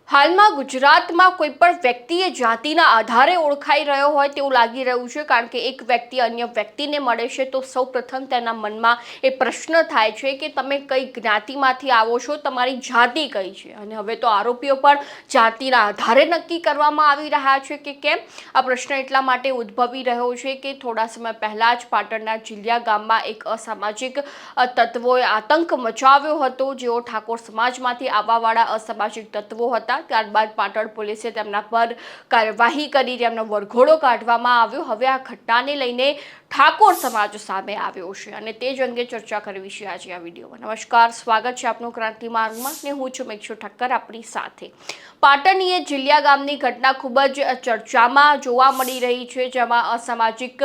હાલમાં ગુજરાતમાં કોઈ પણ વ્યક્તિએ જાતિના આધારે ઓળખાઈ રહ્યો હોય તેવું લાગી રહ્યું છે, કારણ કે એક વ્યક્તિ અન્ય વ્યક્તિને મળે છે તો સૌપ્રથમ તેના મનમાં એ પ્રશ્ન થાય છે કે તમે કઈ જ્ઞાતિમાંથી આવો છો, તમારી જાતિ કઈ છે। અને હવે તો આરોપીઓ પણ જાતિના આધારે નક્કી કરવામાં આવી રહ્યા છે કે કેમ। આ પ્રશ્ન એટલા માટે ઉદ્ભવી રહ્યો છે કે થોડા સમય પહેલા જ પાટણના ચીલિયા ગામમાં એક અસામાજિક તત્વોએ આતંક મચાવ્યો હતો, જેઓ ઠાકોર સમાજમાંથી આવવાવાળા અસામાજિક તત્વો હતા। ત્યારબાદ પાટણ પોલીસે તેમના પર કાર્યવાહી કરી તેમનો વરઘોડો કાઢવામાં આવ્યો। હવે આ ઘટનાને લઈને ઠાકોર સમાજ સામે આવ્યો છે અને તે જ અંગે ચર્ચા કરવી છે આજે આ વિડીયોમાં। નમસ્કાર, સ્વાગત છે આપનું ક્રાંતિ માર્ગમાં ને હું છું મેક્ષુ ઠક્કર આપણી સાથે। પાટણની એ ચીલિયા ગામની ઘટના ખૂબ જ ચર્ચામાં જોવા મળી રહી છે, જેમાં અસામાજિક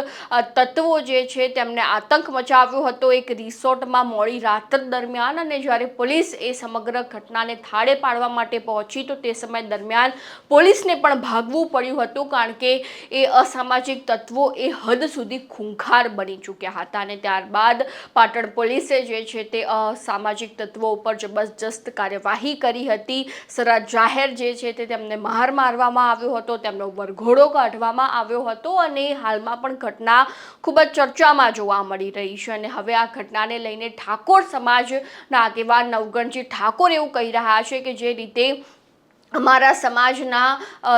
તત્વો જે છે તેમને આતંક મચાવ્યો હતો એક રિસોર્ટમાં મોડી રાત દરમિયાન। અને જ્યારે પોલીસ એ સમગ્ર ઘટનાને થાળે પાડવા માટે પહોંચી તો તે સમય દરમિયાન પોલીસને પણ ભાગવું પડ્યું હતું, કારણ કે એ અસામાજિક તત્વો એ હદ સુધી ખૂંખાર બની ચૂક્યા હતા। અને ત્યારબાદ પાટણ પોલીસે જે છે તે અસામાજિક તત્વો ઉપર જબરજસ્ત કાર્યવાહી કરી હતી। સરહદ જાહેર જે છે તે તેમને માર મારવામાં આવ્યો હતો, તેમનો વરઘોડો કાઢવામાં આવ્યો હતો અને હાલમાં પણ ઘટના ખૂબ જ ચર્ચામાં જોવા મળી રહી છે। અને હવે આ ઘટનાને લઈને ઠાકોર સમાજના આગેવાન નવગણજી ઠાકોર એવું કહી રહ્યા છે કે જે રીતે અમારા સમાજના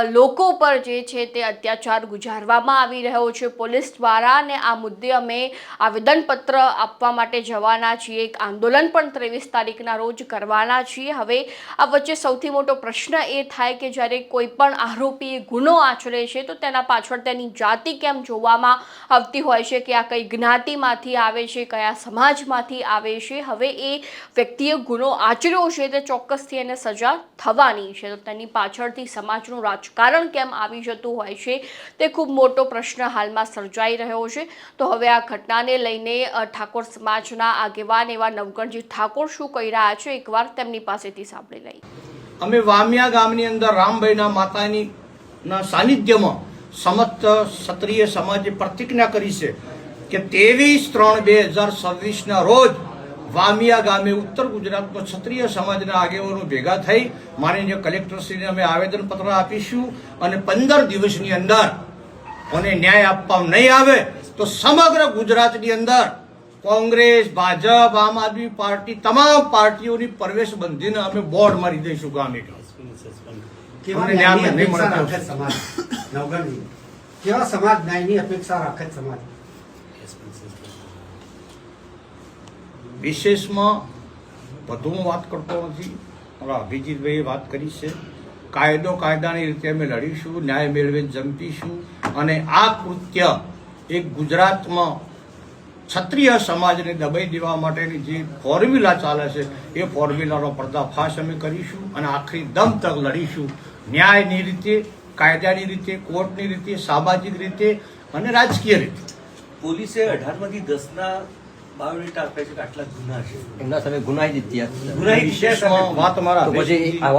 લોકો પર જે છે તે અત્યાચાર ગુજારવામાં આવી રહ્યો છે પોલીસ દ્વારા, અને આ મુદ્દે અમે આવેદનપત્ર આપવા માટે જવાના છીએ, એક આંદોલન પણ 23 તારીખના રોજ કરવાના છીએ। હવે આ વચ્ચે સૌથી મોટો પ્રશ્ન એ થાય કે જ્યારે કોઈ પણ આરોપી ગુનો આચરે છે તો તેના પાછળ તેની જાતિ કેમ જોવામાં આવતી હોય છે કે આ કઈ જ્ઞાતિમાંથી આવે છે, કયા સમાજમાંથી આવે છે। હવે એ વ્યક્તિએ ગુનો આચર્યો છે તે ચોક્કસથી એને સજા થવાની છે, તેની પાછળથી સમાજનું રાજકારણ કેમ આવી જતું હોય છે તે ખૂબ મોટો પ્રશ્ન હાલમાં સર્જાઈ રહ્યો છે। તો હવે આ ઘટનાને લઈને ઠાકોર સમાજના આગેવાન એવા નવગણજી ઠાકોર શું કહી રહ્યા છે એકવાર તેમની પાસેથી સાંભળી લઈએ। અમે વામિયા ગામની અંદર રામભાઈના માતાની સાનિધ્યમાં સમસ્ત ક્ષત્રિય સમાજે પ્રતિજ્ઞા કરી છે કે 23/3/2026 ના રોજ વામિયા ગામે ઉત્તર ગુજરાતમાં ક્ષત્રિય સમાજના આગેવાનો ભેગા થઈ માનનીય કલેક્ટરશ્રીને અમે આવેદનપત્ર આપીશું અને 15 દિવસની અંદર અને ન્યાય આપવામાં નહીં આવે તો સમગ્ર ગુજરાતની અંદર કોંગ્રેસ, ભાજપ, આમ આદમી પાર્ટી તમામ પાર્ટીઓની પ્રવેશ બંધીને અમે બોર્ડ મારી દઈશું ગામે કેવા સમાજ ન્યાયની અપેક્ષા રાખે સમાજ। વિશેષમાં વધુ હું વાત કરતો નથી, મારા અભિજીતભાઈએ વાત કરી છે। કાયદાની રીતે અમે લડીશું, ન્યાય મેળવીને જંપીશું અને આ કૃત્ય એક ગુજરાતમાં ક્ષત્રિય સમાજને દબાઈ દેવા માટેની જે ફોર્મ્યુલા ચાલે છે એ ફોર્મ્યુલાનો પર્દાફાશ અમે કરીશું અને આખરી દમ તક લડીશું, ન્યાયની રીતે, કાયદાની રીતે, કોર્ટની રીતે, સામાજિક રીતે અને રાજકીય રીતે। પોલીસે 18માંથી 10ના બાયોડેટા આપ્યા છે કે આટલા ગુના છે, એમના સામે ગુનાહિત ઇતિહાસ વિશેષમાં વાત મારા